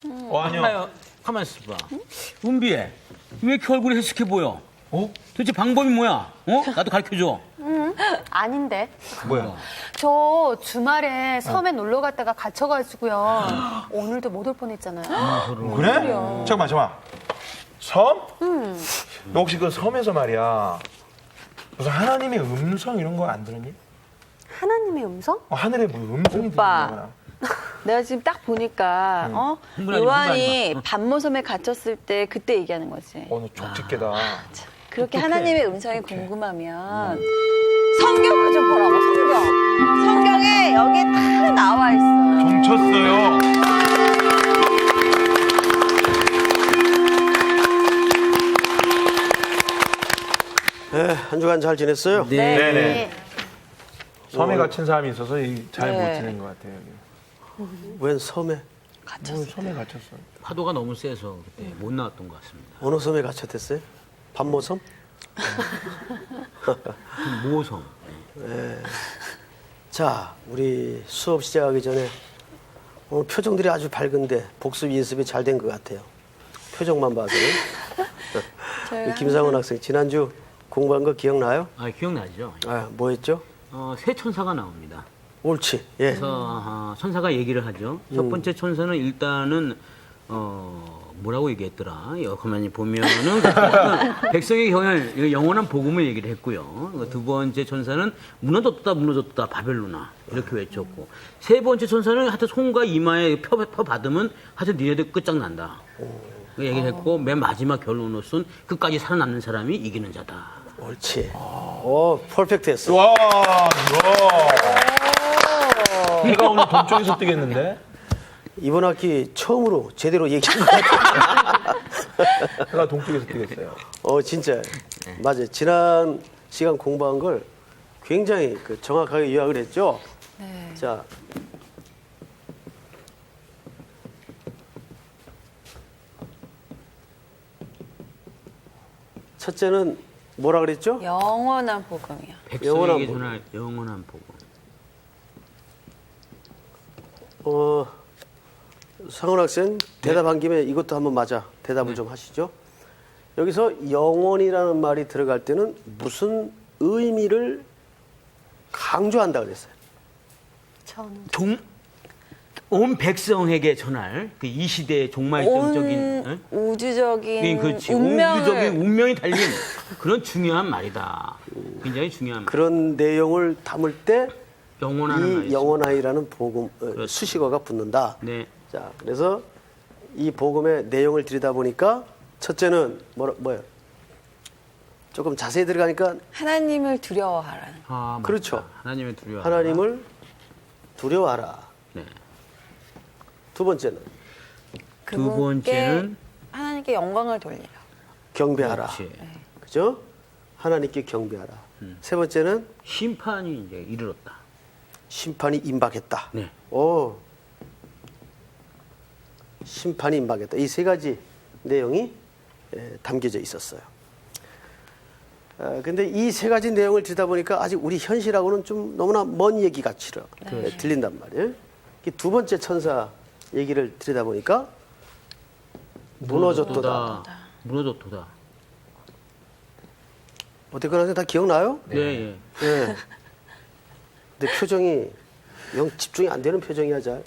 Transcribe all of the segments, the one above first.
아니요. 가만 있어봐. 은비애, 왜 이렇게 얼굴이 헬스케 보여? 도대체 방법이 뭐야? 나도 가르쳐줘. 아닌데. 뭐야? 저 주말에 섬에 놀러 갔다가 갇혀가지고요. 오늘도 못 올 뻔했잖아요. 그래? 잠깐만. 섬? 너 혹시 그 섬에서 말이야 무슨 하나님의 음성 이런 거 안 들었니? 하나님의 음성? 하늘에 뭐 음성이 오빠. 들리는 내가 지금 딱 보니까 흥분하지 요한이 마. 반모섬에 갇혔을 때 그때 얘기하는 거지. 너 족집게다. 그렇게 하나님의 음성이 궁금하면 성경을 좀 보라고, 성경. 성경에 여기 다 나와 있어요. 종쳤어요. 네, 한 주간 잘 지냈어요? 네네. 섬에 갇힌 사람이 있어서 잘 못 네. 지낸 것 같아요. 여기. 웬 섬에? 섬에 갇혔어. 파도가 너무 세서 그때 못 나왔던 것 같습니다. 어느 섬에 갇혔댔어요? 반모섬? 모섬. 자, 우리 수업 시작하기 전에 오늘 표정들이 아주 밝은데 복습 연습이 잘 된 것 같아요. 표정만 봐서는. 우리 김상훈 학생 지난주 공부한 거 기억나요? 기억나죠? 뭐 했죠? 새 천사가 나옵니다. 옳지. 예. 그래서 천사가 얘기를 하죠. 첫 번째 천사는 일단은 뭐라고 얘기했더라. 가만히 보면은 백성의 영원한 복음을 얘기를 했고요. 두 번째 천사는 무너졌다 바벨로나 이렇게 외쳤고, 세 번째 천사는 하여튼 손과 이마에 펴 받으면 하여튼 니네들 끝장난다. 그 얘기를 했고, 맨 마지막 결론으로서는 끝까지 살아남는 사람이 이기는 자다. 옳지. 퍼펙트 했어. 와, 이거. 해가 오늘 동쪽에서 뜨겠는데? 이번 학기 처음으로 제대로 얘기한 것 같아요. 해가 동쪽에서 뜨겠어요. 진짜. 맞아요. 지난 시간 공부한 걸 굉장히 정확하게 요약을 했죠? 네. 자. 첫째는 뭐라 그랬죠? 영원한 복음이야. 백성에게 복음. 전할 영원한 복음. 상훈 학생 대답한 김에 이것도 한번 맞아 대답을 좀 하시죠. 여기서 영원이라는 말이 들어갈 때는 무슨 의미를 강조한다 그랬어요. 저는 온 백성에게 전할 그 이 시대의 종말적인 우주적인 그렇지. 운명을 우주적인 운명이 달린 그런 중요한 말이다. 굉장히 중요한 말. 그런 내용을 담을 때 영원한 이 말이죠. 영원하이라는 복음 수식어가 붙는다. 네. 자, 그래서 이 복음의 내용을 들여다보니까 첫째는 뭐예요? 조금 자세히 들어가니까 하나님을 두려워하라는 거. 맞다. 그렇죠. 하나님을 두려워. 하나님을 두려워하라. 네. 두 번째는 두 번째는 하나님께 영광을 돌리라. 경배하라. 그렇지. 그죠? 하나님께 경배하라. 세 번째는 심판이 이제 이르렀다. 심판이 임박했다. 네. 심판이 임박했다. 이 세 가지 내용이 담겨져 있었어요. 근데 이 세 가지 내용을 듣다 보니까 아직 우리 현실하고는 좀 너무나 먼 얘기 같이 들린단 말이에요. 이 두 번째 천사 얘기를 들여다 보니까 무너졌도다. 무너졌도다. 어쨌거나 다 기억나요? 네. 예. 네. 근데 표정이 영 집중이 안 되는 표정이야, 잘.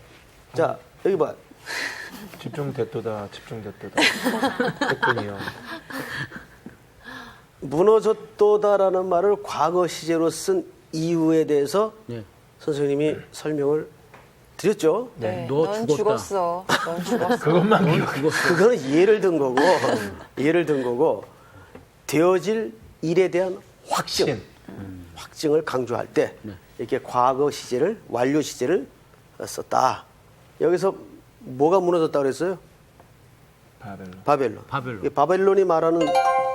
자, 여기 봐. 집중됐도다. 했군요. 무너졌도다라는 말을 과거 시제로 쓴 이유에 대해서 네. 선생님이 설명을 드렸죠. 네. 너 넌 죽었다. 죽었어. 넌 죽었어. 그것만 기억해. 그거는 예를 든 거고, 되어질 일에 대한 확증을 강조할 때 이렇게 과거 시제를, 완료 시제를 썼다. 여기서 뭐가 무너졌다 그랬어요? 바벨론. 바벨론. 이 바벨론이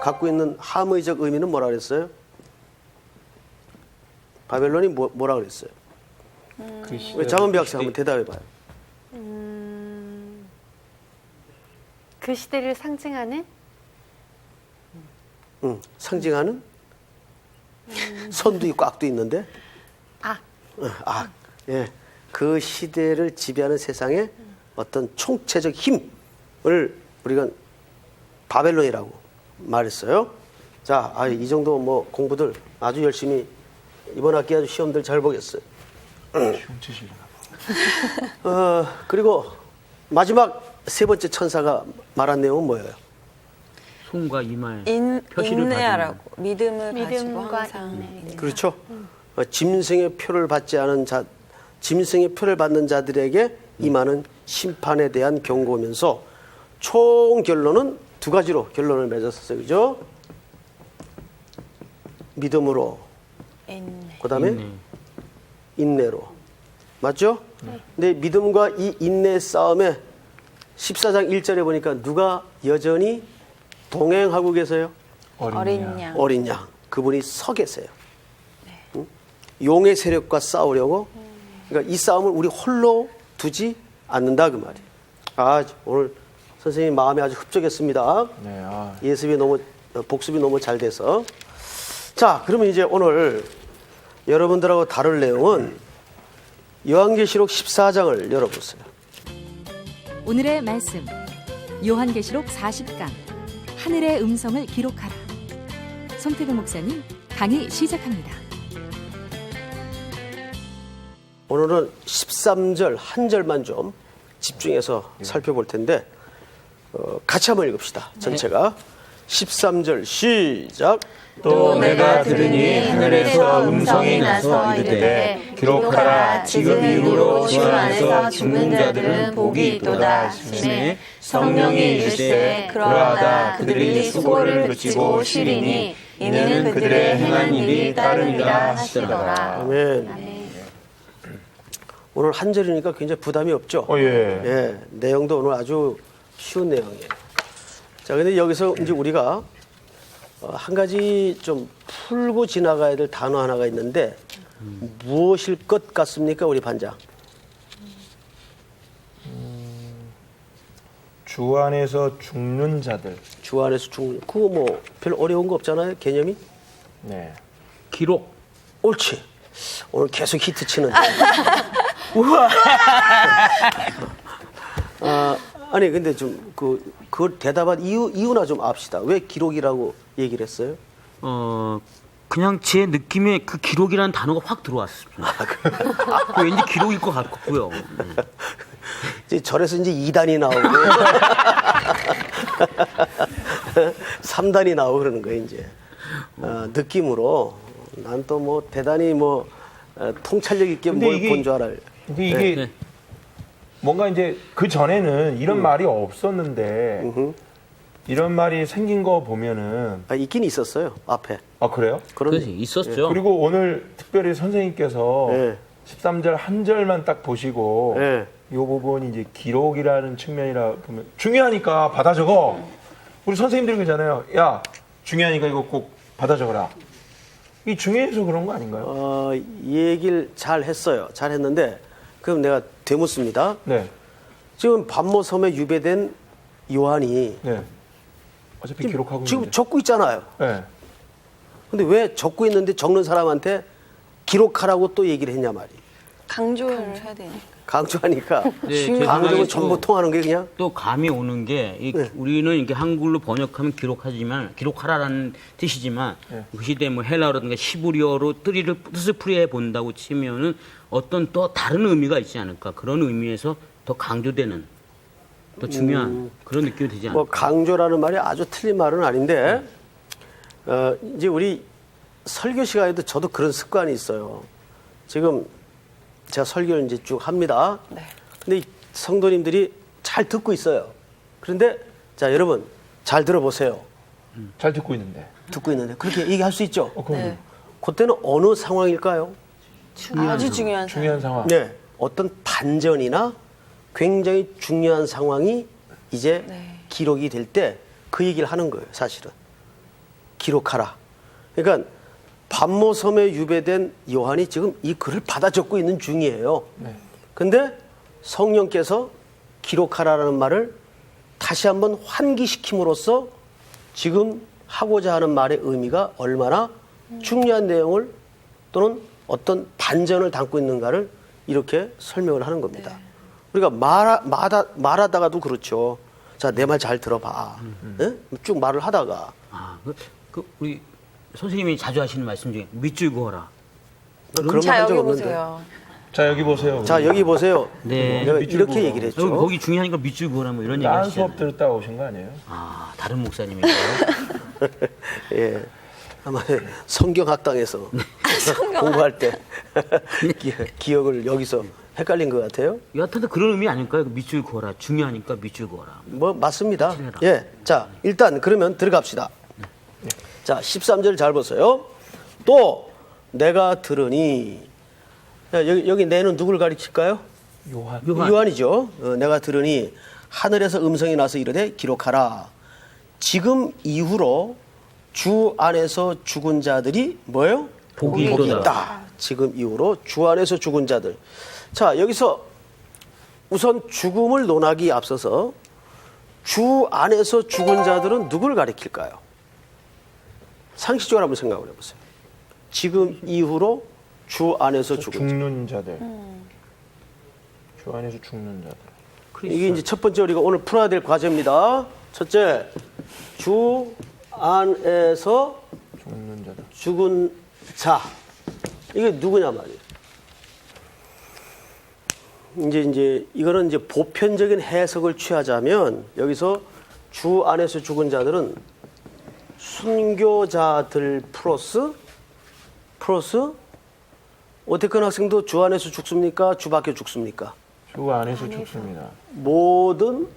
갖고 있는 함의적 의미는 뭐라 그랬어요? 바벨론이 뭐라 그랬어요? 우리 장은비 학생 한번 대답해 봐요. 그 시대를 상징하는 상징하는 선도 있고 악도 있는데 악. 악. 예. 그 시대를 지배하는 세상의 어떤 총체적 힘을 우리가 바벨론이라고 말했어요. 자, 이 정도 뭐 공부들 아주 열심히 이번 학기 아주 시험들 잘 보겠어요. 그리고 마지막 세 번째 천사가 말한 내용은 뭐예요? 손과 이마에 표시를 인내하라고 믿음을 가지고 믿음과 항상 인내. 그렇죠. 짐승의 표를 받지 않은 자, 짐승의 표를 받는 자들에게 임하는 심판에 대한 경고면서 총 결론은 두 가지로 결론을 맺었어요. 그죠? 믿음으로, 인내. 그다음에 인내로. 맞죠? 근데 믿음과 이 인내의 싸움에 14장 1절에 보니까 누가 여전히 동행하고 계세요? 어린 양. 어린 양. 그분이 서 계세요. 응? 용의 세력과 싸우려고. 그러니까 이 싸움을 우리 홀로 두지 않는다 그 말이에요. 오늘 선생님 마음이 아주 흡족했습니다. 네, 예습이 너무 복습이 너무 잘 돼서. 자, 그러면 이제 오늘 여러분들하고 다룰 내용은 요한계시록 14장을 열어보세요. 오늘의 말씀 요한계시록 40강 하늘의 음성을 기록하라. 송태근 목사님 강의 시작합니다. 오늘은 13절 한 절만 좀 집중해서 살펴볼 텐데 같이 한번 읽읍시다. 전체가 13절 시작. 또 내가 들으니 하늘에서 음성이 나서 이르되 기록하라. 지금 이후로 주 안에서 죽는 자들은 복이 있도다 하시매 성령이 이르시되 그러하다. 그들이 수고를 그치고 쉬리니 이는 그들의 행한 일이 따름이라 하시더라. 아멘. 오늘 한 절이니까 굉장히 부담이 없죠. 예. 내용도 오늘 아주 쉬운 내용이에요. 자, 근데 여기서 이제 우리가 한 가지 좀 풀고 지나가야 될 단어 하나가 있는데 무엇일 것 같습니까, 우리 반장? 주 안에서 죽는 자들. 주 안에서 죽는, 그거 뭐 별로 어려운 거 없잖아요, 개념이? 네. 기록. 옳지. 오늘 계속 히트 치는데. 우와. 아니 근데 좀 그걸 대답한 이유나 좀 압시다. 왜 기록이라고 얘기를 했어요? 그냥 제 느낌에 그 기록이라는 단어가 확 들어왔습니다. 왠지 기록일 것 같고요. 이제 절에서 이제 2단이 나오고 3단이 나오고 그러는 거예요, 이제. 느낌으로. 난 또 뭐 대단히 뭐 통찰력 있게 뭘 본 줄 알아요. 근데 이게 네. 뭔가 이제 그 전에는 이런 말이 없었는데 이런 말이 생긴 거 보면은 있긴 있었어요, 앞에. 아 그래요? 그런데 그렇지, 있었죠. 그리고 오늘 특별히 선생님께서 네. 13절 한 절만 딱 보시고 네. 이 부분이 이제 기록이라는 측면이라 보면 중요하니까 받아 적어. 우리 선생님들이 그러잖아요. 야, 중요하니까 이거 꼭 받아 적어라. 이 중요해서 그런 거 아닌가요? 얘기를 잘 했어요. 잘 했는데 그럼 내가 되묻습니다. 네. 지금 반모섬에 유배된 요한이 네. 어차피 기록하고 지금 있는데. 적고 있잖아요. 네. 근데 왜 적고 있는데 적는 사람한테 기록하라고 또 얘기를 했냐 말이에요. 강조를 해야 되니까. 강조하니까. 네, 제 강조는 생각에 전부 또- 통하는 게 그냥. 또 감이 오는 게 우리는 이렇게 한글로 번역하면 기록하지만 기록하라라는 뜻이지만 그 시대 뭐 헬라어라든가 히브리어로 뜻을 풀이해 본다고 치면은 어떤 또 다른 의미가 있지 않을까 그런 의미에서 더 강조되는 더 중요한 그런 느낌이 되지 뭐 않을까. 강조라는 말이 아주 틀린 말은 아닌데 이제 우리 설교 시간에도 저도 그런 습관이 있어요. 지금 제가 설교를 이제 쭉 합니다. 네. 근데 이 성도님들이 잘 듣고 있어요. 그런데 자 여러분 잘 들어보세요. 잘 듣고 있는데. 듣고 있는데 그렇게 얘기할 수 있죠. 그럼 네. 그때는 어느 상황일까요? 아주 중요한 중요한 상황. 네, 어떤 반전이나 굉장히 중요한 상황이 이제 네. 기록이 될 때 그 얘기를 하는 거예요, 사실은. 기록하라. 그러니까 반모섬에 유배된 요한이 지금 이 글을 받아 적고 있는 중이에요. 근데 성령께서 기록하라는 말을 다시 한번 환기시킴으로써 지금 하고자 하는 말의 의미가 얼마나 중요한 내용을 또는 어떤 반전을 담고 있는가를 이렇게 설명을 하는 겁니다. 우리가 말하다가도 그렇죠. 자, 내 말 잘 들어봐. 예? 쭉 말을 하다가 아, 우리 선생님이 자주 하시는 말씀 중에 밑줄 그어라. 그런 자, 말 한 적 여기 없는데. 보세요. 자, 여기 보세요. 자, 여기 보세요. 네. 내가 밑줄 이렇게 그어. 얘기를 했죠. 여기 거기 중요한 거 밑줄 그어라 뭐 이런 얘기 다른 하시잖아요. 수업 들었다 오신 거 아니에요? 아, 다른 목사님인가요? 예. 아마 성경학당에서 공부할 때 기억을 여기서 헷갈린 것 같아요. 여하튼 그런 의미 아닐까요? 밑줄 그어라. 중요하니까 밑줄 그어라. 뭐 맞습니다. 친해라. 예. 자, 일단 그러면 들어갑시다. 자, 13절 잘 보세요. 또 내가 들으니 야, 여기 내는 누굴 가리킬까요? 요한. 요한이죠. 내가 들으니 하늘에서 음성이 나서 이르되 기록하라. 지금 이후로 주 안에서 죽은 자들이 뭐예요? 복이 있다. 지금 이후로 주 안에서 죽은 자들. 자, 여기서 우선 죽음을 논하기 앞서서 주 안에서 죽은 자들은 누굴 가리킬까요? 상식적으로 한번 생각을 해보세요. 지금 이후로 주 안에서 죽은 자. 죽는 자들. 주 안에서 죽는 자들. 이게 이제 첫 번째 우리가 오늘 풀어야 될 과제입니다. 첫째, 주 안에서 죽는 자들. 죽은 자. 이게 누구냐 말이에요. 이제 이거는 이제 보편적인 해석을 취하자면 여기서 주 안에서 죽은 자들은 순교자들 플러스 어택한 학생도 주 안에서 죽습니까? 주 밖에 죽습니까? 주 안에서 죽습니다. 모든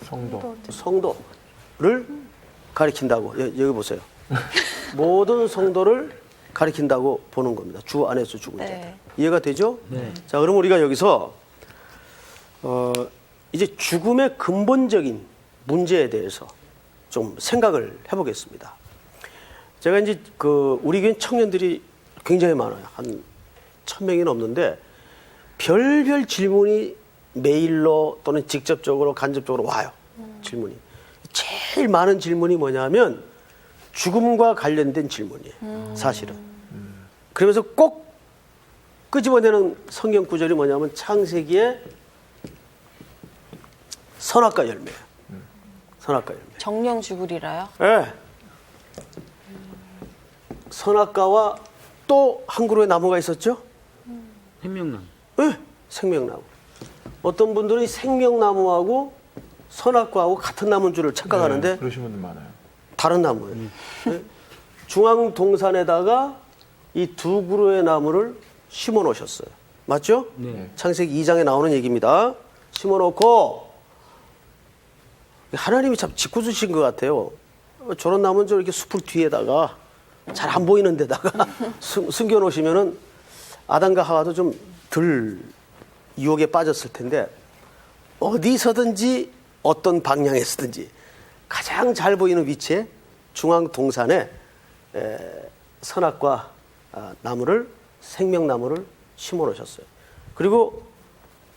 성도. 성도를 가리킨다고 여기 보세요. 모든 성도를 가리킨다고 보는 겁니다. 주 안에서 죽은 네. 자들. 이해가 되죠? 네. 자, 그럼 우리가 여기서 이제 죽음의 근본적인 문제에 대해서 좀 생각을 해보겠습니다. 제가 이제 우리 교회 청년들이 굉장히 많아요. 한 1000명이 넘는데 별별 질문이 메일로 또는 직접적으로 간접적으로 와요. 질문이. 제일 많은 질문이 뭐냐면 죽음과 관련된 질문이에요. 사실은. 그러면서 꼭 끄집어내는 성경 구절이 뭐냐면 창세기의 선악과 열매예요. 선악과 열매. 정령 죽으리라요? 예. 선악과와 또 한 그루의 나무가 있었죠? 생명나무. 예, 생명나무. 어떤 분들은 생명나무하고 선악과하고 같은 나무인 줄을 착각하는데 네, 그러신 분들 많아요. 다른 나무예요. 예? 중앙 동산에다가 이 두 그루의 나무를 심어 놓으셨어요. 맞죠? 네. 창세기 2장에 나오는 얘기입니다. 심어 놓고 하나님이 참 짓궂으신 것 같아요. 저런 나무는 저 이렇게 숲을 뒤에다가 잘 안 보이는 데다가 숨겨 놓으시면은 아담과 하와도 좀 덜 유혹에 빠졌을 텐데 어디서든지 어떤 방향에서든지 가장 잘 보이는 위치에 중앙 동산에 선악과 나무를 생명나무를 심어 놓으셨어요. 그리고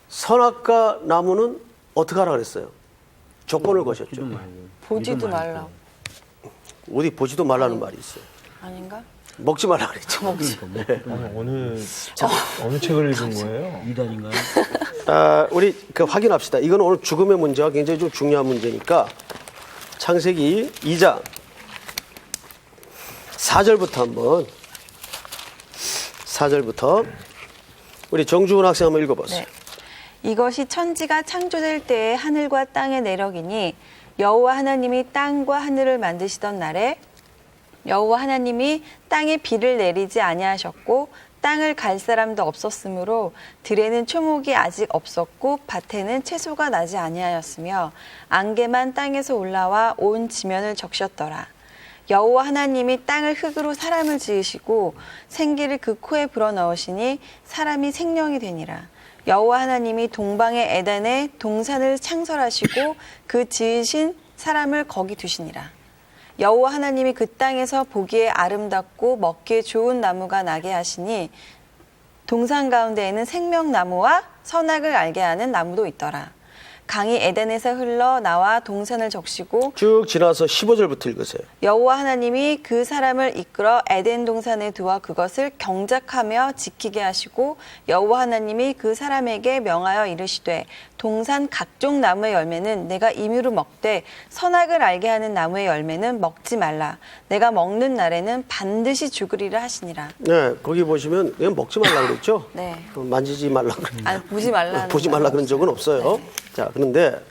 선악과 나무는 어떻게 하라 그랬어요? 조건을 거셨죠. 보지도 말라고. 어디 보지도 말라는 말이 있어요. 아닌가? 먹지 말라 그랬죠. 아니, 어느 책을 읽은 거예요? 이단인가요? 우리 확인합시다. 이건 오늘 죽음의 문제가 굉장히 좀 중요한 문제니까 창세기 2장 4절부터 한번 4절부터 우리 정주훈 학생 한번 읽어보세요. 네. 이것이 천지가 창조될 때에 하늘과 땅의 내력이니 여호와 하나님이 땅과 하늘을 만드시던 날에 여호와 하나님이 땅에 비를 내리지 아니하셨고 땅을 갈 사람도 없었으므로 들에는 초목이 아직 없었고 밭에는 채소가 나지 아니하였으며 안개만 땅에서 올라와 온 지면을 적셨더라. 여호와 하나님이 땅을 흙으로 사람을 지으시고 생기를 그 코에 불어넣으시니 사람이 생명이 되니라. 여호와 하나님이 동방의 에덴에 동산을 창설하시고 그 지으신 사람을 거기 두시니라. 여호와 하나님이 그 땅에서 보기에 아름답고 먹기에 좋은 나무가 나게 하시니 동산 가운데에는 생명나무와 선악을 알게 하는 나무도 있더라. 강이 에덴에서 흘러 나와 동산을 적시고 쭉 지나서 15절부터 읽으세요. 여호와 하나님이 그 사람을 이끌어 에덴 동산에 두어 그것을 경작하며 지키게 하시고 여호와 하나님이 그 사람에게 명하여 이르시되 동산 각종 나무의 열매는 내가 임의로 먹되 선악을 알게 하는 나무의 열매는 먹지 말라. 내가 먹는 날에는 반드시 죽으리라 하시니라. 네, 거기 보시면 그냥 먹지 말라 그랬죠. 네. 만지지 말라 그랬죠. 아니, 보지 말라. 보지 말라 그런 적은 없어요. 네. 자, 그런데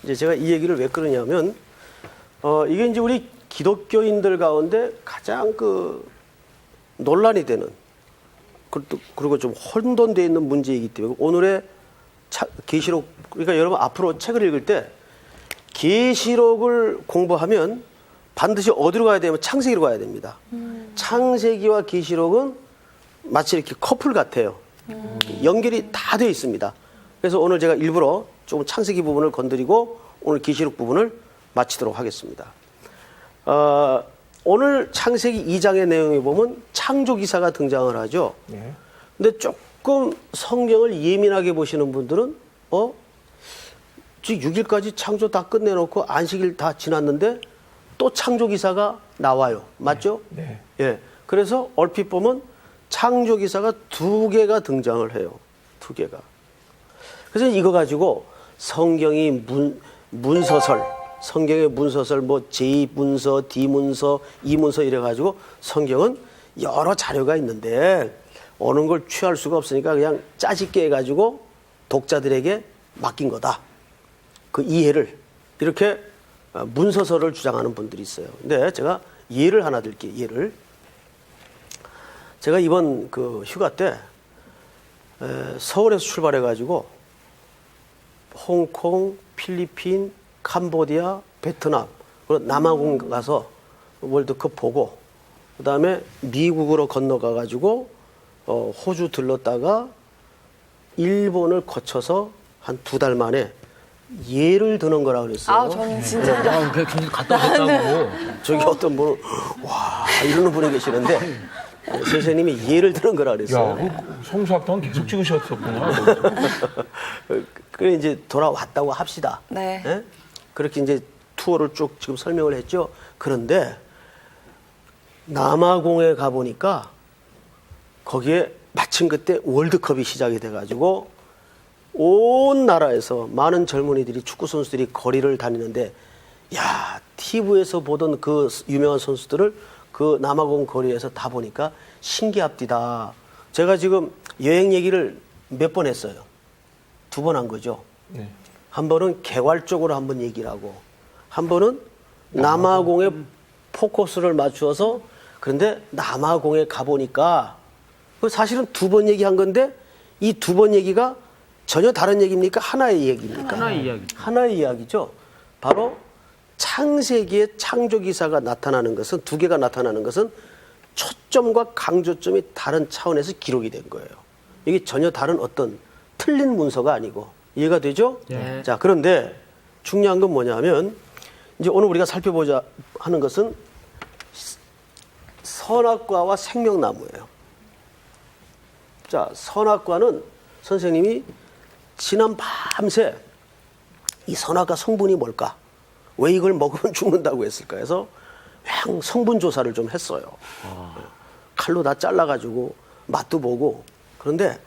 이제 제가 이 얘기를 왜 끊으냐면 이게 이제 우리 기독교인들 가운데 가장 그 논란이 되는 그리고 좀 혼돈되어 있는 문제이기 때문에 오늘의 계시록, 그러니까 여러분 앞으로 책을 읽을 때 계시록을 공부하면 반드시 어디로 가야 되냐면 창세기로 가야 됩니다. 창세기와 계시록은 마치 이렇게 커플 같아요. 연결이 다 되어 있습니다. 그래서 오늘 제가 일부러 좀 창세기 부분을 건드리고 오늘 계시록 부분을 마치도록 하겠습니다. 오늘 창세기 2장의 내용에 보면 창조 기사가 등장을 하죠. 네. 근데 조금 성경을 예민하게 보시는 분들은 지금 6일까지 창조 다 끝내놓고 안식일 다 지났는데 또 창조 기사가 나와요. 맞죠? 네. 예. 그래서 얼핏 보면 창조 기사가 2개가 등장을 해요. 2개가. 그래서 이거 가지고 성경이 문서설, 성경의 문서설, 뭐 제2문서, D문서, E문서 이래가지고 성경은 여러 자료가 있는데 어느 걸 취할 수가 없으니까 그냥 짜집게 해가지고 독자들에게 맡긴 거다. 그 이해를. 이렇게 문서설을 주장하는 분들이 있어요. 근데 제가 예를 하나 들게요. 예를. 제가 이번 그 휴가 때 서울에서 출발해가지고 홍콩, 필리핀, 캄보디아, 베트남, 그리고 남아공 가서 월드컵 보고 그다음에 미국으로 건너가가지고 호주 들렀다가 일본을 거쳐서 한 2달 만에 예를 드는 거라 그랬어요. 아, 저는 진짜 굉장히 갔다 오셨다고. 저기 어떤 분은 와 이러는 분이 계시는데 선생님이 예를 드는 거라 그랬어요. 야, 그 성수학당 계속 찍으셨었구나. 그래 이제 돌아왔다고 합시다. 네. 예? 그렇게 이제 투어를 쭉 지금 설명을 했죠. 그런데 남아공에 가 보니까 거기에 마침 그때 월드컵이 시작이 돼가지고 온 나라에서 많은 젊은이들이 축구 선수들이 거리를 다니는데 야 TV에서 보던 그 유명한 선수들을 그 남아공 거리에서 다 보니까 신기합디다. 제가 지금 여행 얘기를 몇 번 했어요. 2번 한 거죠. 네. 한 번은 개괄적으로 한번 얘기를 하고 한 번은 남아공에 포커스를 맞추어서 그런데 남아공에 가보니까 사실은 2번 얘기한 건데 이 2번 얘기가 전혀 다른 얘기입니까? 하나의 얘기입니까? 하나의 이야기죠. 하나의 이야기죠. 바로 창세기의 창조기사가 나타나는 것은 2개가 나타나는 것은 초점과 강조점이 다른 차원에서 기록이 된 거예요. 이게 전혀 다른 어떤 틀린 문서가 아니고 이해가 되죠? 네. 자, 그런데 중요한 건 뭐냐면 이제 오늘 우리가 살펴보자 하는 것은 선악과와 생명나무예요. 자, 선악과는 선생님이 지난 밤새 이 선악과 성분이 뭘까? 왜 이걸 먹으면 죽는다고 했을까 해서 그냥 성분 조사를 좀 했어요. 칼로 다 잘라가지고 맛도 보고 그런데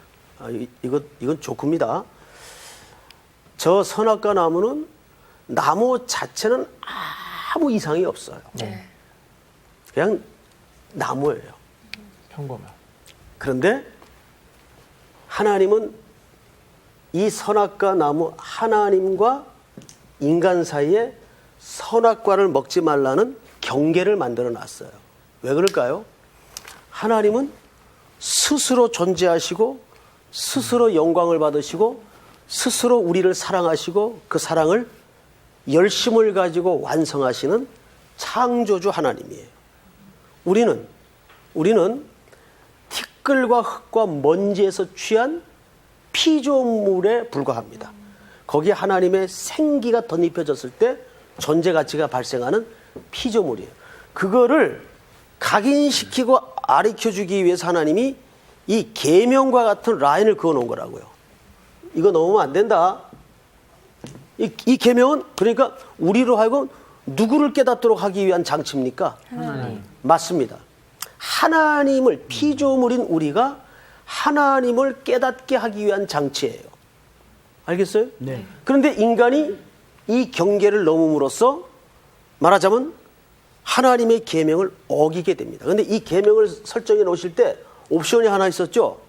이건 조금이다. 저 선악과 나무는 나무 자체는 아무 이상이 없어요. 그냥 나무예요. 평범한. 그런데 하나님은 이 선악과 나무 하나님과 인간 사이에 선악과를 먹지 말라는 경계를 만들어 놨어요. 왜 그럴까요? 하나님은 스스로 존재하시고 스스로 영광을 받으시고 스스로 우리를 사랑하시고 그 사랑을 열심을 가지고 완성하시는 창조주 하나님이에요. 우리는 티끌과 흙과 먼지에서 취한 피조물에 불과합니다. 거기에 하나님의 생기가 덧입혀졌을 때 존재 가치가 발생하는 피조물이에요. 그거를 각인시키고 가르쳐주기 위해서 하나님이 이 계명과 같은 라인을 그어놓은 거라고요. 이거 넘으면 안 된다. 이 계명은 그러니까 우리로 하여금 누구를 깨닫도록 하기 위한 장치입니까? 하나님. 맞습니다. 하나님을 피조물인 우리가 하나님을 깨닫게 하기 위한 장치예요. 알겠어요? 네. 그런데 인간이 이 경계를 넘음으로써 말하자면 하나님의 계명을 어기게 됩니다. 그런데 이 계명을 설정해 놓으실 때 옵션이 하나 있었죠.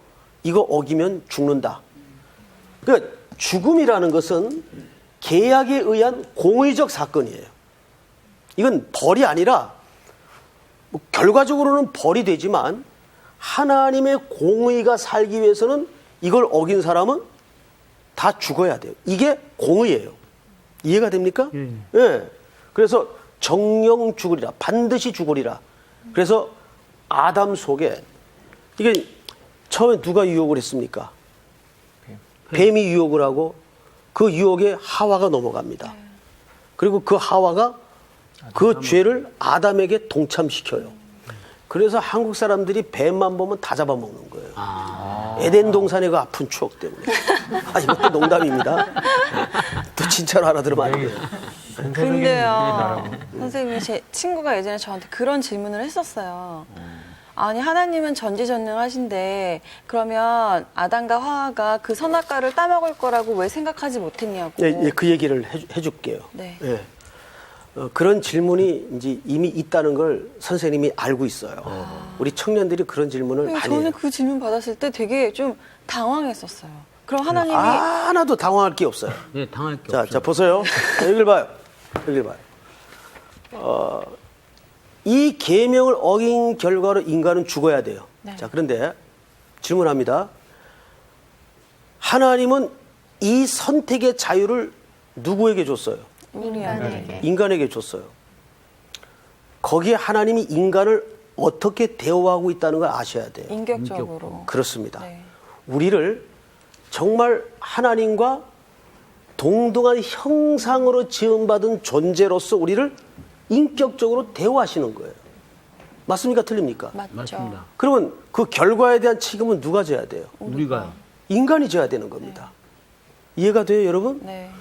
이거 어기면 죽는다. 그러니까 죽음이라는 것은 계약에 의한 공의적 사건이에요. 이건 벌이 아니라 뭐 결과적으로는 벌이 되지만 하나님의 공의가 살기 위해서는 이걸 어긴 사람은 다 죽어야 돼요. 이게 공의예요. 이해가 됩니까? 예. 그래서 정령 죽으리라. 반드시 죽으리라. 그래서 아담 속에 이게 처음에 누가 유혹을 했습니까? 뱀이 유혹을 하고 그 유혹에 하와가 넘어갑니다. 그리고 그 하와가 그 죄를 아담에게 동참시켜요. 그래서 한국 사람들이 뱀만 보면 다 잡아먹는 거예요. 에덴 동산의 그 아픈 추억 때문에. 이것도 농담입니다. 또 진짜로 알아들으면 안 돼요. 근데요, 선생님이 제 친구가 예전에 저한테 그런 질문을 했었어요. 아니, 하나님은 전지전능하신데 그러면 아담과 하와가 그 선악과를 따먹을 거라고 왜 생각하지 못했냐고. 예, 그 얘기를 해줄게요. 네. 예. 그런 질문이 이제 이미 있다는 걸 선생님이 알고 있어요. 우리 청년들이 그런 질문을 많이 저는 해요. 그 질문 받았을 때 되게 좀 당황했었어요. 그럼 하나님이 하나도 당황할 게 없어요. 네, 당할 게 자, 없어요. 자 보세요. 여기를 봐요. 여기를 봐요. 이 계명을 어긴 결과로 인간은 죽어야 돼요. 네. 자, 그런데 질문합니다. 하나님은 이 선택의 자유를 누구에게 줬어요? 우리한테. 인간에게 줬어요. 거기에 하나님이 인간을 어떻게 대우하고 있다는 걸 아셔야 돼요. 인격적으로. 그렇습니다. 네. 우리를 정말 하나님과 동등한 형상으로 지음받은 존재로서 우리를 인격적으로 대우하시는 거예요. 맞습니까? 틀립니까? 맞죠. 맞습니다. 그러면 그 결과에 대한 책임은 누가 져야 돼요? 우리가 인간이 져야 되는 겁니다. 이해가 돼요, 여러분? 네.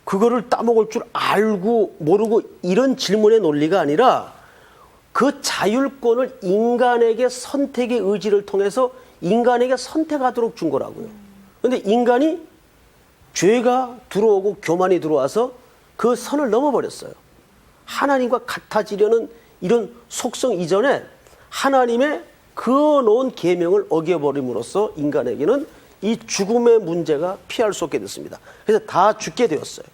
그거를 따먹을 줄 알고 모르고 이런 질문의 논리가 아니라 그 자율권을 인간에게 선택의 의지를 통해서 인간에게 선택하도록 준 거라고요. 그런데 인간이 죄가 들어오고 교만이 들어와서 그 선을 넘어버렸어요. 하나님과 같아지려는 이런 속성 이전에 하나님의 그어놓은 계명을 어겨버림으로써 인간에게는 이 죽음의 문제가 피할 수 없게 됐습니다. 그래서 다 죽게 되었어요.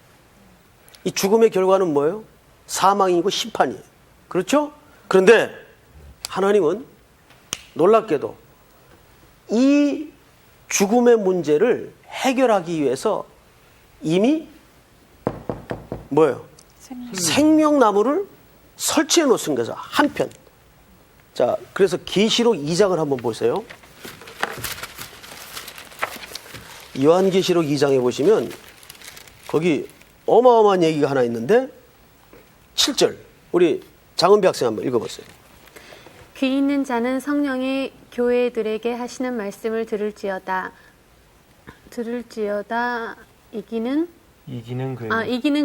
이 죽음의 결과는 뭐예요? 사망이고 심판이에요. 그렇죠? 그런데 하나님은 놀랍게도 이 죽음의 문제를 해결하기 위해서 이미 뭐예요? 생명나무를 설치해 놓으신 거죠. 한편. 자, 그래서 계시록 2장을 한번 보세요. 요한계시록 2장에 보시면 거기 어마어마한 얘기가 하나 있는데 7절 우리 장은비 학생 한번 읽어보세요. 귀 있는 자는 성령이 교회들에게 하시는 말씀을 들을지어다. 이기는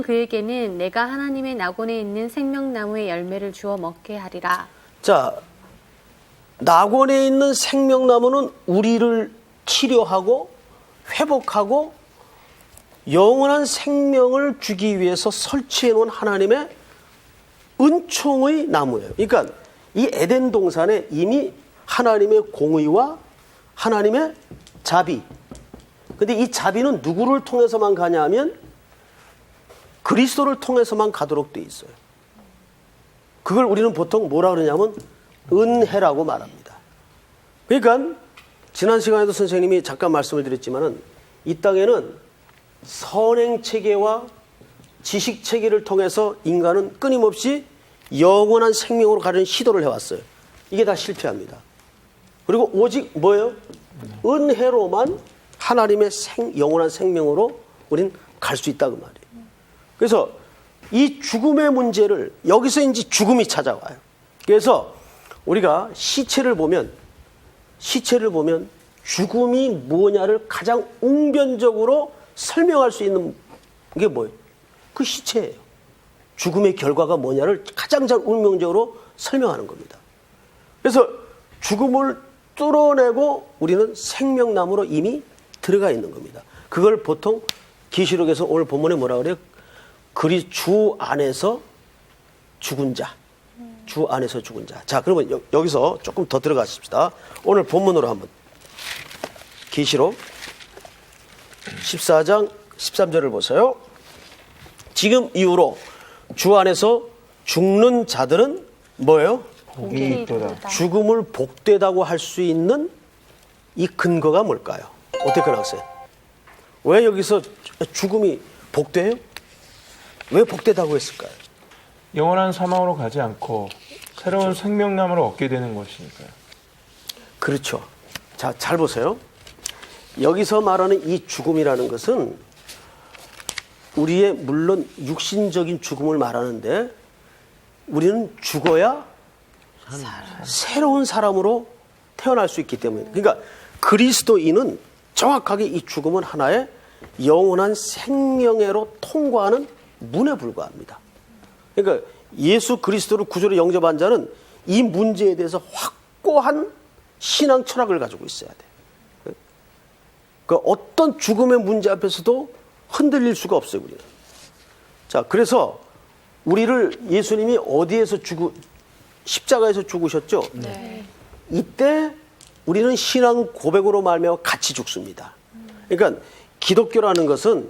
그에게는 내가 하나님의 낙원에 있는 생명나무의 열매를 주어 먹게 하리라. 자, 낙원에 있는 생명나무는 우리를 치료하고 회복하고 영원한 생명을 주기 위해서 설치해 놓은 하나님의 은총의 나무예요. 그러니까 이 에덴 동산에 이미 하나님의 공의와 하나님의 자비. 근데 이 자비는 누구를 통해서만 가냐 하면 그리스도를 통해서만 가도록 돼 있어요. 그걸 우리는 보통 뭐라 그러냐면 은혜라고 말합니다. 그러니까 지난 시간에도 선생님이 잠깐 말씀을 드렸지만은 이 땅에는 선행 체계와 지식 체계를 통해서 인간은 끊임없이 영원한 생명으로 가려는 시도를 해왔어요. 이게 다 실패합니다. 그리고 오직 뭐예요? 은혜로만 하나님의 영원한 생명으로 우린 갈 수 있다 그 말이에요. 그래서 이 죽음의 문제를 여기서 이제 죽음이 찾아와요. 그래서 우리가 시체를 보면 죽음이 뭐냐를 가장 웅변적으로 설명할 수 있는 게 뭐예요? 그 시체예요. 죽음의 결과가 뭐냐를 가장 잘 운명적으로 설명하는 겁니다. 그래서 죽음을 뚫어내고 우리는 생명나무로 이미 들어가 있는 겁니다. 그걸 보통 계시록에서 오늘 본문에 뭐라 그래요? 주 안에서 죽은 자. 주 안에서 죽은 자. 자, 그러면 여기서 조금 더 들어가십시다. 오늘 본문으로 한번. 계시록 14장 13절을 보세요. 지금 이후로 주 안에서 죽는 자들은 뭐예요? 복이 있도다. 죽음을 복되다고 할 수 있는 이 근거가 뭘까요? 어떻게 생각하세요? 왜 여기서 죽음이 복돼요? 왜 복되다고 했을까요? 영원한 사망으로 가지 않고 새로운 생명나무를 얻게 되는 것이니까요. 그렇죠. 자, 잘 보세요. 여기서 말하는 이 죽음이라는 것은 우리의 물론 육신적인 죽음을 말하는데 우리는 죽어야 새로운 사람으로 태어날 수 있기 때문에 그러니까 그리스도인은 정확하게 이 죽음은 하나의 영원한 생명회로 통과하는 문에 불과합니다. 그러니까 예수 그리스도를 구주로 영접한 자는 이 문제에 대해서 확고한 신앙 철학을 가지고 있어야 돼요. 그 어떤 죽음의 문제 앞에서도 흔들릴 수가 없어요, 우리는. 자, 그래서 우리를 예수님이 어디에서 십자가에서 죽으셨죠? 네. 이때 우리는 신앙 고백으로 말미암아 같이 죽습니다. 그러니까 기독교라는 것은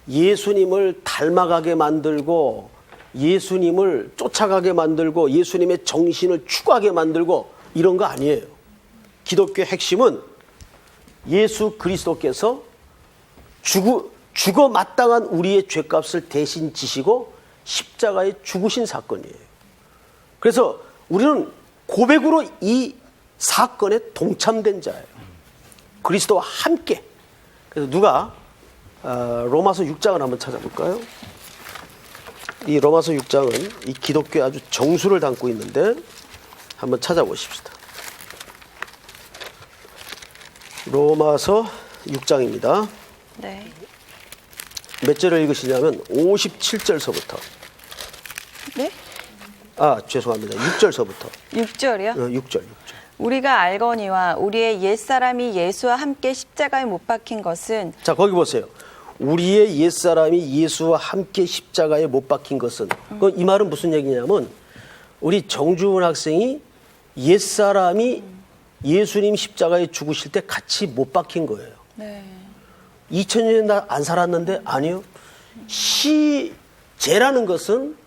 예수님을 닮아가게 만들고 예수님을 쫓아가게 만들고 예수님의 정신을 추구하게 만들고 이런 거 아니에요. 기독교의 핵심은 예수 그리스도께서 죽어 마땅한 우리의 죄값을 대신 지시고 십자가에 죽으신 사건이에요. 그래서 우리는 고백으로 이 사건에 동참된 자예요. 그리스도와 함께. 그래서 누가 로마서 6장을 한번 찾아볼까요? 이 로마서 6장은 이 기독교의 아주 정수를 담고 있는데 한번 찾아보십시다. 로마서 6장입니다. 네. 몇 절을 읽으시냐면 57절서부터. 네? 죄송합니다. 6절서부터. 6절이요? 6절. 우리가 알거니와 우리의 옛사람이 예수와 함께 십자가에 못 박힌 것은 자, 거기 보세요. 우리의 옛사람이 예수와 함께 십자가에 못 박힌 것은 이 말은 무슨 얘기냐면 우리 정주원 학생이 옛사람이 예수님 십자가에 죽으실 때 같이 못 박힌 거예요. 네. 2000년 안 살았는데 아니요. 시제라는 것은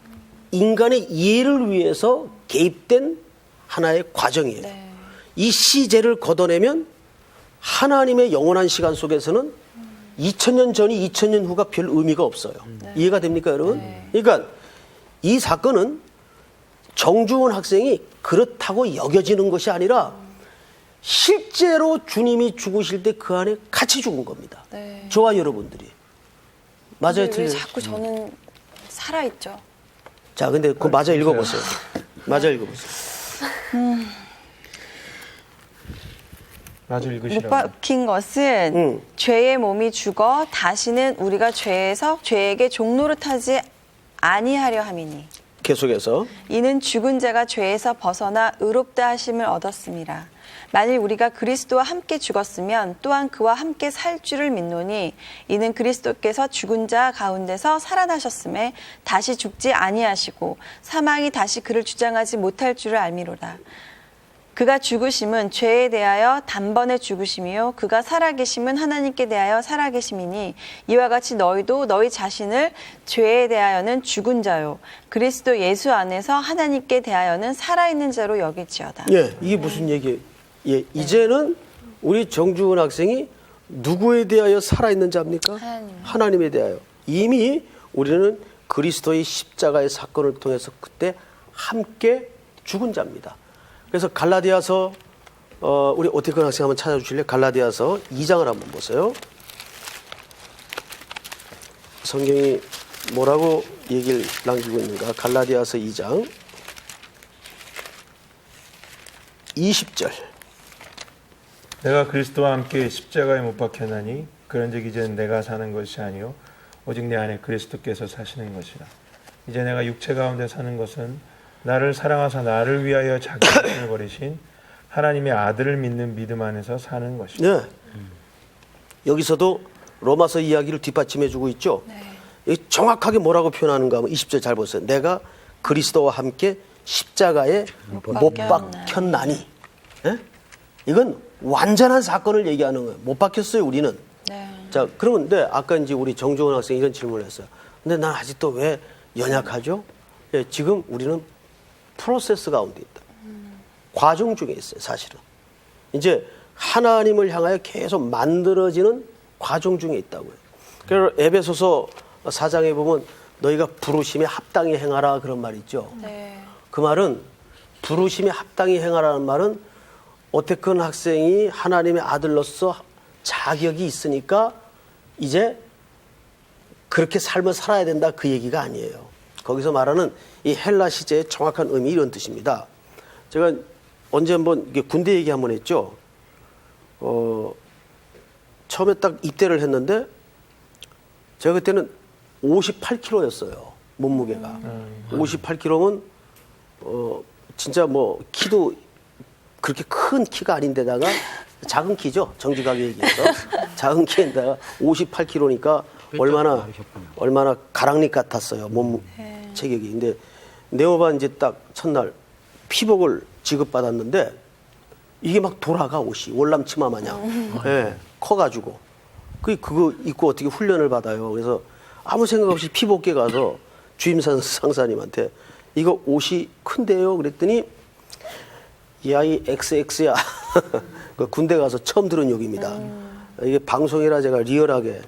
인간의 이해를 위해서 개입된 하나의 과정이에요. 네. 이 시제를 걷어내면 하나님의 영원한 시간 속에서는 2000년 전이 2000년 후가 별 의미가 없어요. 이해가 됩니까, 여러분? 네. 그러니까 이 사건은 정주원 학생이 그렇다고 여겨지는 것이 아니라 실제로 주님이 죽으실 때 그 안에 같이 죽은 겁니다. 네. 저와 여러분들이. 맞아요, 왜 틀려요? 자꾸 저는 살아있죠? 자, 근데 그거 맞아 읽어보세요. 맞아 읽어보세요. 마저 못 읽으시라고. 박힌 것은 죄의 몸이 죽어 다시는 우리가 죄에게 종노릇하지 아니하려 함이니 계속해서. 이는 죽은 자가 죄에서 벗어나 의롭다 하심을 얻었습니다. 만일 우리가 그리스도와 함께 죽었으면 또한 그와 함께 살 줄을 믿노니 이는 그리스도께서 죽은 자 가운데서 살아나셨음에 다시 죽지 아니하시고 사망이 다시 그를 주장하지 못할 줄을 알미로다. 그가 죽으심은 죄에 대하여 단번에 죽으심이요 그가 살아계심은 하나님께 대하여 살아계심이니 이와 같이 너희도 너희 자신을 죄에 대하여는 죽은 자요 그리스도 예수 안에서 하나님께 대하여는 살아있는 자로 여길지어다. 예, 이게 무슨 얘기예요? 예, 이제는 우리 정주원 학생이 누구에 대하여 살아있는 자입니까? 하나님에 대하여. 이미 우리는 그리스도의 십자가의 사건을 통해서 그때 함께 죽은 자입니다. 그래서 갈라디아서 우리 오태근 학생 한번 찾아주실래요? 갈라디아서 2장을 한번 보세요. 성경이 뭐라고 얘기를 남기고 있는가? 갈라디아서 2장 20절. 내가 그리스도와 함께 십자가에 못 박혔나니 그런즉 이제는 내가 사는 것이 아니요 오직 내 안에 그리스도께서 사시는 것이라. 이제 내가 육체 가운데 사는 것은 나를 사랑하사 나를 위하여 자기 자신을 버리신 하나님의 아들을 믿는 믿음 안에서 사는 것이다. 네. 여기서도 로마서 이야기를 뒷받침해주고 있죠. 이 정확하게 뭐라고 표현하는가 하면 20절 잘 보세요. 내가 그리스도와 함께 십자가에 못 박혔나니. 예? 이건 완전한 사건을 얘기하는 거예요. 못 박혔어요, 우리는. 자, 그런데 아까 이제 우리 정주원 학생이 이런 질문을 했어요. 근데 난 아직도 왜 연약하죠? 예, 지금 우리는 프로세스 가운데 있다. 과정 중에 있어요, 사실은. 이제 하나님을 향하여 계속 만들어지는 과정 중에 있다고요. 그래서 에베소서 4장에 보면 너희가 부르심에 합당히 행하라 그런 말이 있죠. 그 말은 부르심에 합당히 행하라는 말은 오태근 학생이 하나님의 아들로서 자격이 있으니까 이제 그렇게 삶을 살아야 된다 그 얘기가 아니에요. 거기서 말하는 이 헬라 시제의 정확한 의미 이런 뜻입니다. 제가 언제 한번 군대 얘기 한번 했죠. 처음에 딱 입대를 했는데 제가 그때는 58kg였어요. 몸무게가. 58kg면 진짜 뭐 키도 그렇게 큰 키가 아닌데다가 작은 키죠. 정직하게 얘기해서. 작은 키에다가 58kg니까 얼마나 가랑잎 같았어요. 몸 체격이. 근데 네오반 이제 딱 첫날 피복을 지급받았는데 이게 막 돌아가 옷이 월남 치마 마냥. 예, 커가지고. 그거 입고 어떻게 훈련을 받아요. 그래서 아무 생각 없이 피복계 가서 주임산 상사님한테 이거 옷이 큰데요. 그랬더니 야, 이 XX야. 그 군대 가서 처음 들은 욕입니다. 이게 방송이라 제가 리얼하게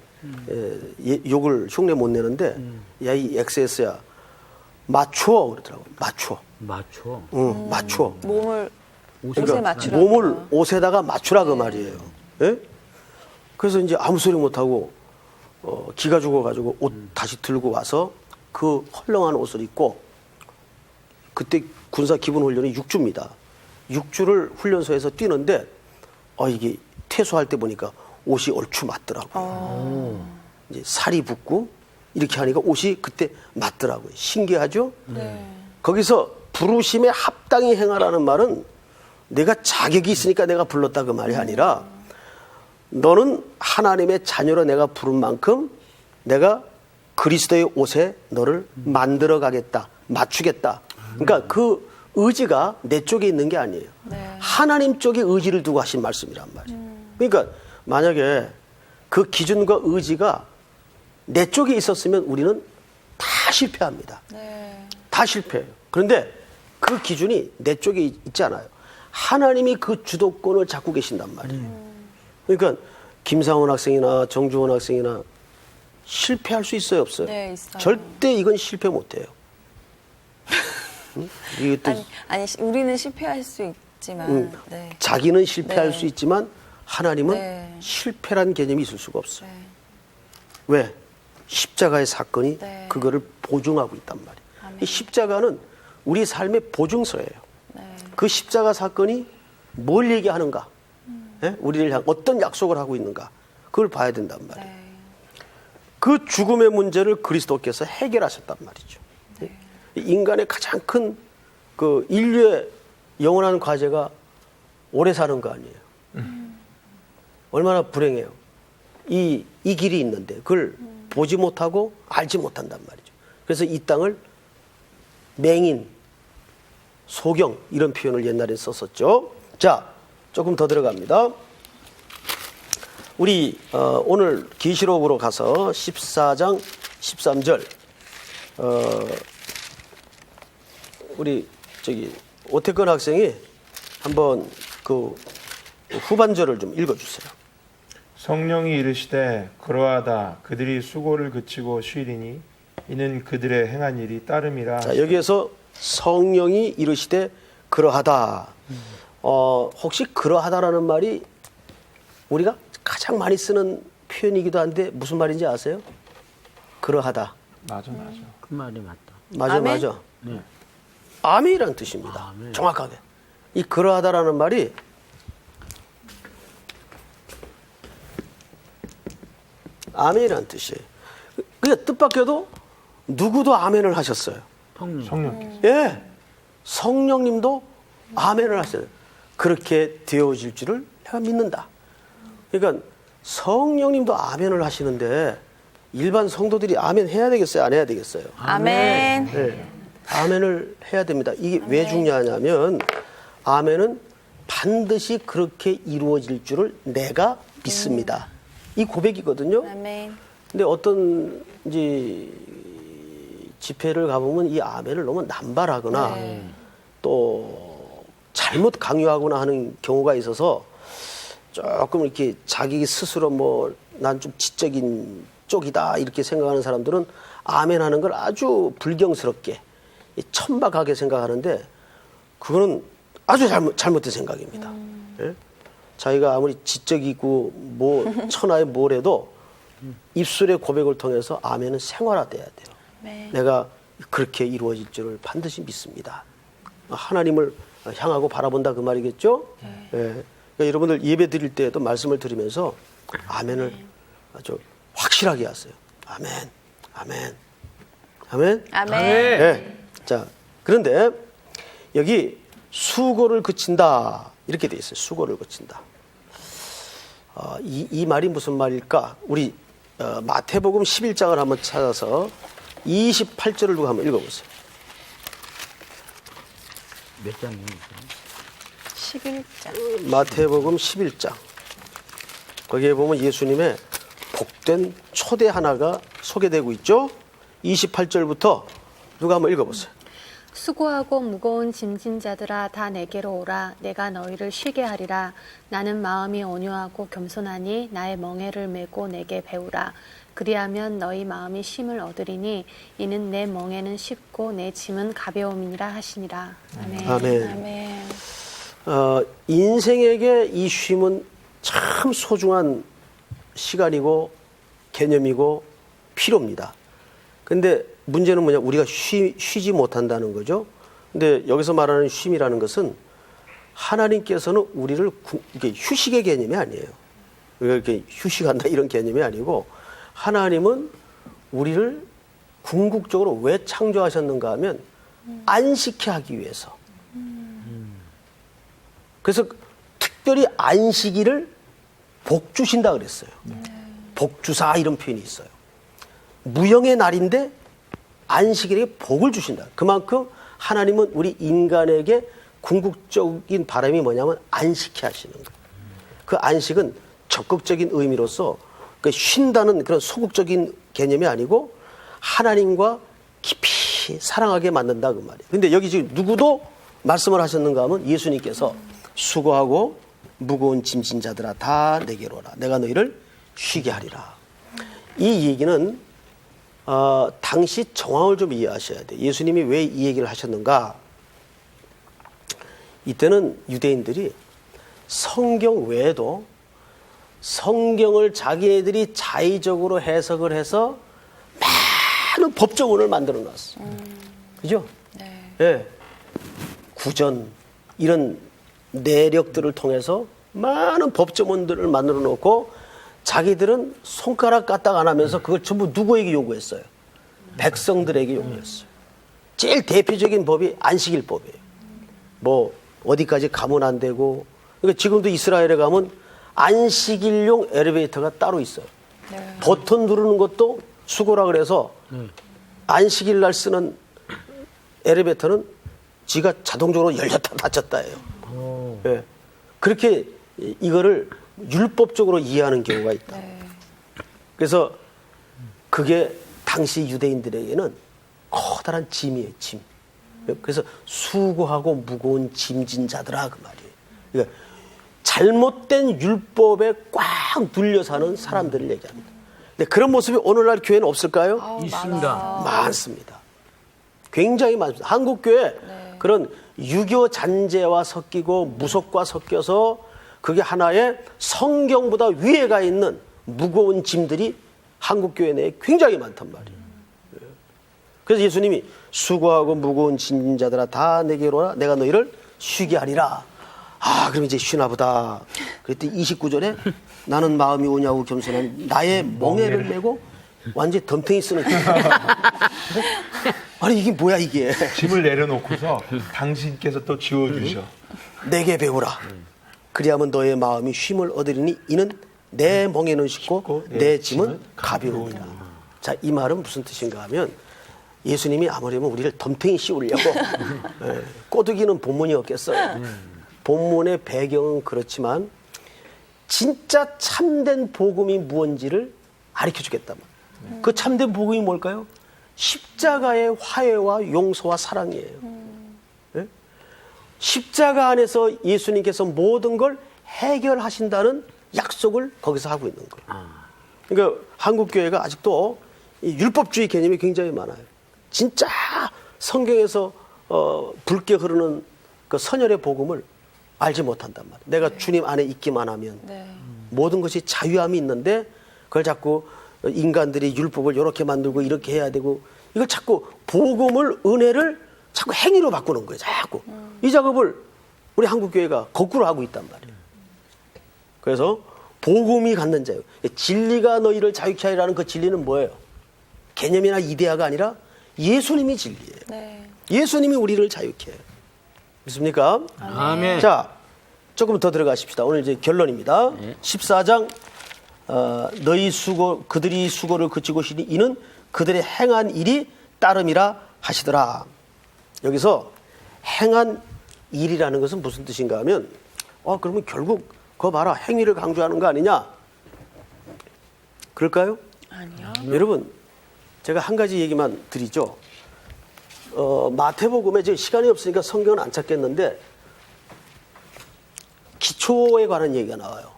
욕을 흉내 못 내는데 야, 이 XS야. 맞춰 그러더라고요. 맞춰. 응, 맞춰. 몸을 옷에 그러니까 맞추라. 몸을 옷에다가 맞추라 그 말이에요. 예? 그래서 이제 아무 소리 못 하고 기가 죽어가지고 옷 다시 들고 와서 그 헐렁한 옷을 입고 그때 군사 기본 훈련이 6주입니다. 6주를 훈련소에서 뛰는데 이게 퇴소할 때 보니까 옷이 얼추 맞더라고요. 이제 살이 붙고 이렇게 하니까 옷이 그때 맞더라고요. 신기하죠? 거기서 부르심에 합당히 행하라는 말은 내가 자격이 있으니까 내가 불렀다 그 말이 아니라 너는 하나님의 자녀로 내가 부른 만큼 내가 그리스도의 옷에 너를 만들어 가겠다. 맞추겠다. 그러니까 그 의지가 내 쪽에 있는 게 아니에요. 하나님 쪽에 의지를 두고 하신 말씀이란 말이에요. 그러니까 만약에 그 기준과 의지가 내 쪽에 있었으면 우리는 다 실패합니다. 다 실패해요. 그런데 그 기준이 내 쪽에 있잖아요. 하나님이 그 주도권을 잡고 계신단 말이에요. 그러니까 김상훈 학생이나 정주원 학생이나 실패할 수 있어요, 없어요? 네, 있어요. 절대 이건 실패 못해요. 응? 이것도 아니, 우리는 실패할 수 있지만 네. 자기는 실패할 네. 수 있지만 하나님은 네. 실패란 개념이 있을 수가 없어요. 네. 왜? 십자가의 사건이 네. 그거를 보증하고 있단 말이에요. 아멘. 이 십자가는 우리 삶의 보증서예요. 네. 그 십자가 사건이 뭘 얘기하는가? 예? 우리를 향해 어떤 약속을 하고 있는가? 그걸 봐야 된단 말이에요. 네. 그 죽음의 문제를 그리스도께서 해결하셨단 말이죠. 네. 인간의 가장 큰 그 인류의 영원한 과제가 오래 사는 거 아니에요. 얼마나 불행해요. 이 길이 있는데 그걸 보지 못하고 알지 못한단 말이죠. 그래서 이 땅을 맹인, 소경 이런 표현을 옛날에 썼었죠. 자, 조금 더 들어갑니다. 우리 오늘 계시록으로 가서 14장 13절 우리 오태근 학생이 한번 그 후반절을 좀 읽어주세요. 성령이 이르시되 그러하다 그들이 수고를 그치고 쉬리니 이는 그들의 행한 일이 따름이라. 자, 여기에서 성령이 이르시되 그러하다. 혹시 그러하다라는 말이 우리가 가장 많이 쓰는 표현이기도 한데 무슨 말인지 아세요? 그러하다. 맞아. 그 말이 맞다. 맞아, 아멘? 맞아. 네. 아멘이라는 뜻입니다. 아멘. 정확하게. 이 그러하다라는 말이 아멘이라는 뜻이에요. 그러니까 뜻밖에도 누구도 아멘을 하셨어요. 성령께서. 예. 성령님도 아멘을 하셨어요. 그렇게 되어질 줄을 내가 믿는다. 그러니까 성령님도 아멘을 하시는데 일반 성도들이 아멘 해야 되겠어요? 안 해야 되겠어요? 아멘. 네. 아멘을 해야 됩니다. 이게 왜 중요하냐면 아멘은 반드시 그렇게 이루어질 줄을 내가 믿습니다. 이 고백이거든요. 아멘. 근데 어떤 이제 집회를 가보면 이 아멘을 너무 남발하거나 또 잘못 강요하거나 하는 경우가 있어서 조금 이렇게 자기 스스로 뭐 난 좀 지적인 쪽이다 이렇게 생각하는 사람들은 아멘 하는 걸 아주 불경스럽게 천박하게 생각하는데 그거는 아주 잘못된 생각입니다. 예? 자기가 아무리 지적이고 뭐 천하에 뭘 해도 입술의 고백을 통해서 아멘은 생활화돼야 돼요. 네. 내가 그렇게 이루어질 줄을 반드시 믿습니다. 하나님을 향하고 바라본다 그 말이겠죠? 예. 그러니까 여러분들 예배 드릴 때에도 말씀을 들으면서 아멘을 아주 확실하게 하세요. 아멘, 아멘, 아멘. 아멘. 예. 자, 그런데 여기 수고를 그친다 이렇게 돼 있어요. 수고를 그친다. 이 말이 무슨 말일까? 우리 마태복음 11장을 한번 찾아서 28절을 두고 한번 읽어보세요. 몇 장입니까? 11장. 마태복음 11장. 거기에 보면 예수님의 복된 초대 하나가 소개되고 있죠. 28절부터 누가 한번 읽어보세요. 수고하고 무거운 짐진 자들아 다 내게로 오라. 내가 너희를 쉬게 하리라. 나는 마음이 온유하고 겸손하니 나의 멍에를 메고 내게 배우라. 그리하면 너희 마음이 쉼을 얻으리니 이는 내 멍에는 쉽고 내 짐은 가벼움이니라 하시니라. 아멘. 아멘. 아멘. 인생에게 이 쉼은 참 소중한 시간이고 개념이고 필요입니다. 근데 문제는 뭐냐? 우리가 쉬지 못한다는 거죠. 근데 여기서 말하는 쉼이라는 것은 하나님께서는 우리를 이게 휴식의 개념이 아니에요. 우리가 이렇게 휴식한다 이런 개념이 아니고 하나님은 우리를 궁극적으로 왜 창조하셨는가 하면 안식케 하기 위해서. 그래서 특별히 안식일을 복 주신다 그랬어요. 복주사 이런 표현이 있어요. 무형의 날인데 안식일에 복을 주신다. 그만큼 하나님은 우리 인간에게 궁극적인 바람이 뭐냐면 안식케 하시는 거예요. 그 안식은 적극적인 의미로서 그 쉰다는 그런 소극적인 개념이 아니고 하나님과 깊이 사랑하게 만든다 그 말이에요. 근데 여기 지금 누구도 말씀을 하셨는가 하면 예수님께서 수고하고 무거운 짐진 자들아 다 내게로 오라. 내가 너희를 쉬게 하리라. 이 얘기는 당시 정황을 좀 이해하셔야 돼요. 예수님이 왜 이 얘기를 하셨는가? 이때는 유대인들이 성경 외에도 성경을 자기네들이 자의적으로 해석을 해서 많은 법조문을 만들어 놨어. 그죠? 네. 예. 구전, 이런 내력들을 통해서 많은 법조문들을 만들어 놓고 자기들은 손가락 까딱 안 하면서 그걸 전부 누구에게 요구했어요? 백성들에게 요구했어요. 제일 대표적인 법이 안식일법이에요. 뭐 어디까지 가면 안 되고. 그러니까 지금도 이스라엘에 가면 안식일용 엘리베이터가 따로 있어요. 네. 버튼 누르는 것도 수고라 그래서 안식일 날 쓰는 엘리베이터는 지가 자동적으로 열렸다 닫혔다 해요. 예. 그렇게 이거를 율법적으로 이해하는 경우가 있다. 네. 그래서 그게 당시 유대인들에게는 커다란 짐이에요, 짐. 그래서 수고하고 무거운 짐진 자들아 그 말이에요. 그러니까 잘못된 율법에 꽉 눌려 사는 사람들을 얘기합니다. 근데 그런 모습이 오늘날 교회는 없을까요? 있습니다. 많습니다. 굉장히 많습니다. 한국 교회 그런 유교 잔재와 섞이고 무속과 섞여서 그게 하나의 성경보다 위에 가 있는 무거운 짐들이 한국 교회 내에 굉장히 많단 말이에요. 그래서 예수님이 수고하고 무거운 짐진 자들아 다 내게로 오라. 내가 너희를 쉬게 하리라. 아, 그럼 이제 쉬나 보다. 그랬더니 29절에 나는 마음이 오냐고 겸손한 나의 멍에를 메고 완전히 덤탱이 쓰는 아니 이게 뭐야 이게. 짐을 내려놓고서 당신께서 또 지워주셔. 내게 배우라. 그리하면 너의 마음이 쉼을 얻으리니 이는 내 멍에는 쉽고 내 짐은 가벼우니라. 자, 이 말은 무슨 뜻인가 하면 예수님이 아무래도 우리를 덤탱이 씌우려고 꼬드기는 본문이었겠어요. 본문의 배경은 그렇지만 진짜 참된 복음이 무언지를 가르쳐주겠다. 그 참된 복음이 뭘까요? 십자가의 화해와 용서와 사랑이에요. 예? 십자가 안에서 예수님께서 모든 걸 해결하신다는 약속을 거기서 하고 있는 거예요. 그러니까 한국 교회가 아직도 이 율법주의 개념이 굉장히 많아요. 진짜 성경에서 붉게 흐르는 그 선열의 복음을 알지 못한단 말이에요. 내가 주님 안에 있기만 하면 모든 것이 자유함이 있는데 그걸 자꾸 인간들이 율법을 이렇게 만들고 이렇게 해야 되고 이걸 자꾸 복음을 은혜를 자꾸 행위로 바꾸는 거예요. 자꾸 이 작업을 우리 한국 교회가 거꾸로 하고 있단 말이에요. 그래서 복음이 갖는 자유, 진리가 너희를 자유케 하리라는 그 진리는 뭐예요? 개념이나 이데아가 아니라 예수님이 진리예요. 예수님이 우리를 자유케 해요. 믿습니까? 아멘. 자, 조금 더 들어가십시다. 오늘 이제 결론입니다. 14장 너희 수고 그들이 수고를 그치고 시니 이는 그들의 행한 일이 따름이라 하시더라. 여기서 행한 일이라는 것은 무슨 뜻인가 하면 그러면 결국 그거 봐라 행위를 강조하는 거 아니냐? 그럴까요? 아니요. 여러분 제가 한 가지 얘기만 드리죠. 마태복음에 지금 시간이 없으니까 성경은 안 찾겠는데 기초에 관한 얘기가 나와요.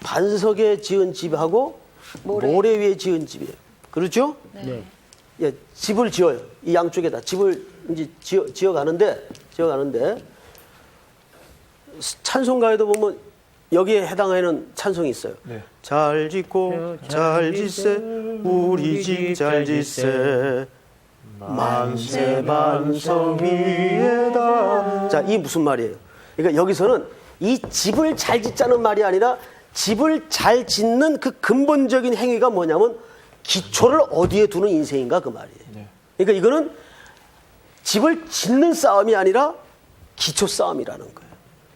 반석에 지은 집하고 모래 위에 지은 집이에요. 그렇죠? 네. 예, 집을 지어요. 이 양쪽에다 집을 이제 지어가는데 찬송가에도 보면 여기에 해당하는 찬송이 있어요. 잘 짓고 잘 짓세 우리 집 잘 짓세 만세 만성 위에다. 자, 이 무슨 말이에요? 그러니까 여기서는 이 집을 잘 짓자는 말이 아니라 집을 잘 짓는 그 근본적인 행위가 뭐냐면 기초를 어디에 두는 인생인가 그 말이에요. 그러니까 이거는 집을 짓는 싸움이 아니라 기초 싸움이라는 거예요.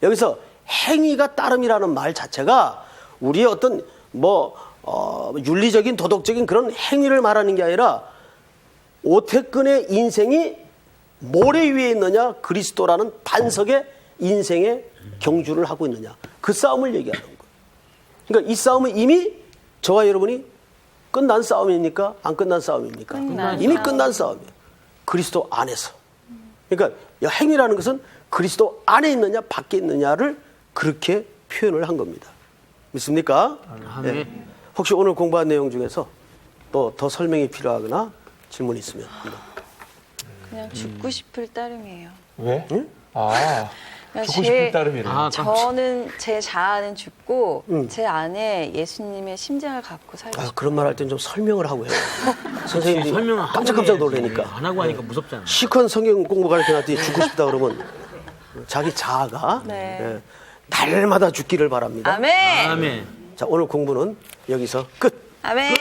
여기서 행위가 따름이라는 말 자체가 우리의 어떤 윤리적인 도덕적인 그런 행위를 말하는 게 아니라 오태근의 인생이 모래 위에 있느냐 그리스도라는 반석의 인생의 경주를 하고 있느냐 그 싸움을 얘기하는 거예요. 그러니까 이 싸움은 이미 저와 여러분이 끝난 싸움입니까? 안 끝난 싸움입니까? 이미 끝난 싸움이에요. 그리스도 안에서. 그러니까 행위라는 것은 그리스도 안에 있느냐 밖에 있느냐를 그렇게 표현을 한 겁니다. 믿습니까? 네. 혹시 오늘 공부한 내용 중에서 또 더 설명이 필요하거나 질문 있으면 한번. 그냥 죽고 싶을 따름이에요. 왜? 응? 그냥 죽고 싶은 따름이래요. 저는 제 자아는 죽고 제 안에 예수님의 심장을 갖고 살고 싶어요. 그런 말 할 땐 좀 설명을 하고 해요. 선생님이 설명 깜짝깜짝 놀라니까. 안 하고 하니까 무섭잖아. 시컨 성경 공부 가르쳐놨더니 죽고 싶다 그러면 자기 자아가 네. 날마다 죽기를 바랍니다. 아멘. 아멘. 자, 오늘 공부는 여기서 끝. 아멘.